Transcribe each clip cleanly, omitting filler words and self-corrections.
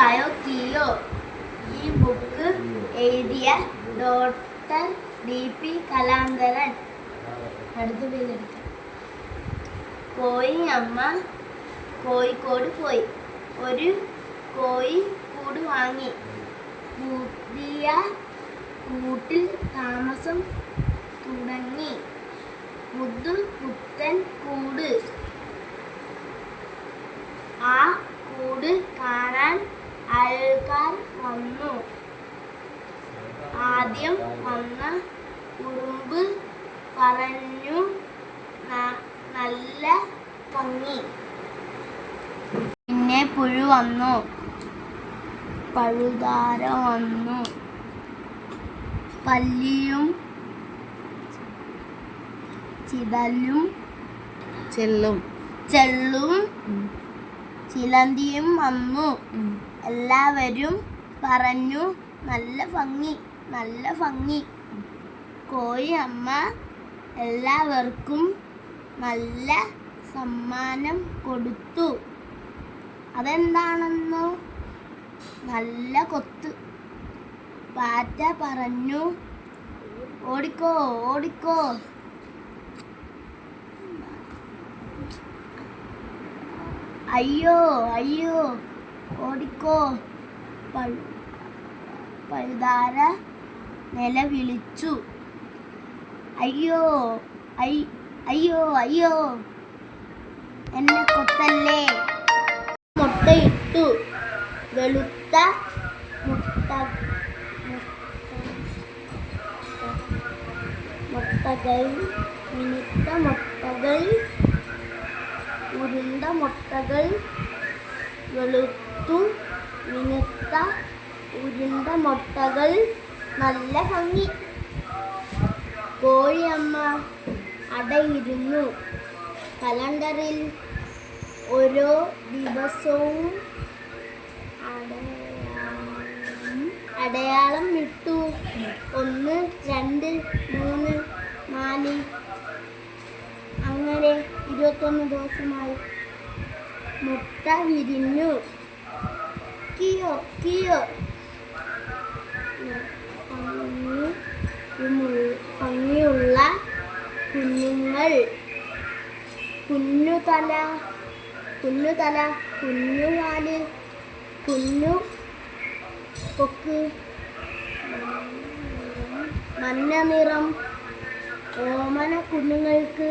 ആയോ കിയോ. ഈ ബുക്ക് എഴുതിയ ഡോക്ടർ DP കലാന്തരൻ. അടുത്ത പേരെടുക്കാം. കോഴി അമ്മ കോഴിക്കോട് പോയി. ഒരു കോഴി കൂട് വാങ്ങി. പുതിയ കൂട്ടിൽ താമസം തുടങ്ങി. പുത്തൻ കൂട്. ആ കൂട് കാണാൻ ആൾക്കാർ വന്നു. ആദ്യം വന്ന ഉറുമ്പ് പറഞ്ഞു, നല്ല ഭംഗി. പിന്നെ പുഴു വന്നു. പഴുതാര വന്നു. പല്ലിയും ചെല്ലും ചിലന്തിയും വന്നു. എല്ലാവരും പറഞ്ഞു, നല്ല ഭംഗി. കോഴി അമ്മ എല്ലാവർക്കും നല്ല സമ്മാനം കൊടുത്തു. അതെന്താണെന്നോ? നല്ല കൊത്ത്. പാറ്റ പറഞ്ഞു, ഓടിക്കോ. അയ്യോ ഓടിക്കോ. പഴുതാര നിലവിളിച്ചു, അയ്യോ എന്നെ കൊത്തല്ലേ. മുട്ടയിട്ടു. വെളുത്ത മുട്ടകൾ, മിനുത്ത മുട്ടകൾ, ഉരുണ്ട മുട്ടകൾ, വെളുത്തു മിനുത്ത ഉരുണ്ട മുട്ടകൾ, നല്ല ഭംഗി. കോഴിയമ്മ അടയിരുന്നു. കലണ്ടറിൽ ഓരോ ദിവസവും അടയാളം ഇട്ടു. 1, 2, 3, 4, അങ്ങനെ 21 ദിവസമായി. മുട്ട വിരിഞ്ഞു. കിയോ. ഭംഗിയുള്ള കുഞ്ഞുങ്ങൾ. കുഞ്ഞുതല, കുഞ്ഞുകാല്, കുഞ്ഞു കൊക്ക്, മഞ്ഞ നിറം. ഓമന കുഞ്ഞുങ്ങൾക്ക്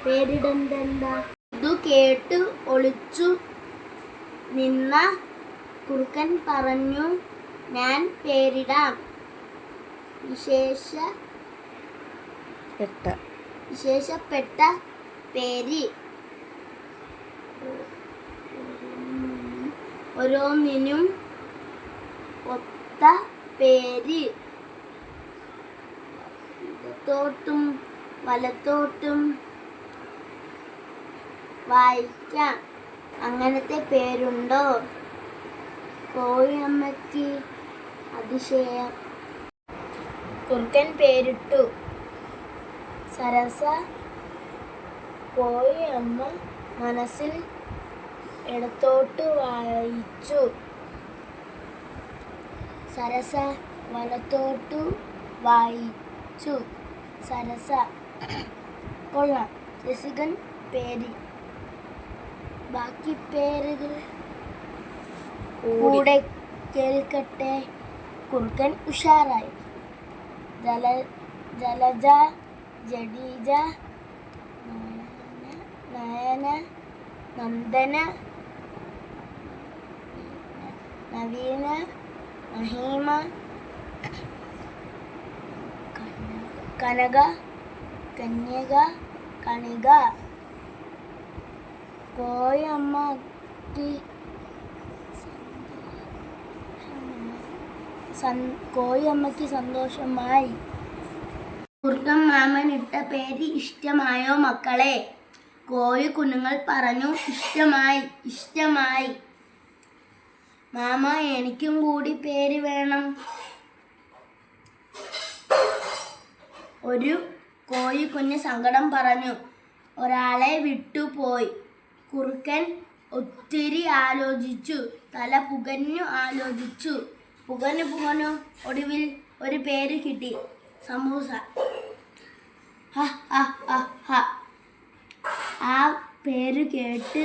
പേരിടണ്ട. ഇതു കേട്ട് ഒളിച്ചു നിന്ന കുറുക്കൻ പറഞ്ഞു, ഞാൻ പേരിടാം. വിശേഷപ്പെട്ട പേര്. ഓരോന്നിനും ഒത്ത പേര്. ഇടത്തോട്ടും വലത്തോട്ടും വായിക്കാം. അങ്ങനത്തെ പേരുണ്ടോ? കോഴിയമ്മയ്ക്ക് അതിശയം. കുറുക്കൻ പേരിട്ടു സരസ. കോഴിയമ്മ മനസ്സിൽ ഇടത്തോട്ട് വായിച്ചു. സരസ വലത്തോട്ടു വായിച്ചു. സരസ. കൊള്ളാം, രസികൻ പേര്. ബാക്കി പേരുകൾ കൂടെ കേൾക്കട്ടെ. കുറുക്കൻ ഉഷാറായി. ജലജ, ജഡീജ, നയന, നന്ദന, നവീന, മഹിമ, കനക, കന്യക, കണിക. കോഴിയമ്മയ്ക്ക് സന്തോഷമായി. കുറുക്കൻ മാമൻ ഇട്ട പേര് ഇഷ്ടമായോ മക്കളെ? കോഴി കുഞ്ഞുങ്ങൾ പറഞ്ഞു, ഇഷ്ടമായി. മാമ, എനിക്കും കൂടി പേര് വേണം. ഒരു കോഴിക്കുഞ്ഞ് സങ്കടം പറഞ്ഞു. ഒരാളെ വിട്ടുപോയി. കുറുക്കൻ ഒത്തിരി ആലോചിച്ചു. തല പുകഞ്ഞു ആലോചിച്ചു. പുകഞ്ഞു ഒടുവിൽ ഒരു പേര് കിട്ടി: സമൂസ. ഹ ഹ ഹ ഹ. ആ പേര് കേട്ട്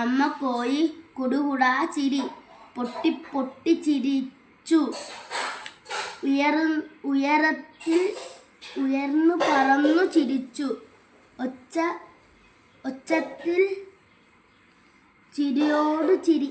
അമ്മ കോഴി കുടുകുടാ ചിരി പൊട്ടി ചിരിച്ചു. ഉയർന്നു പറന്നു ചിരിച്ചു. ഒച്ചത്തിൽ ചിരിയോട് ചിരി.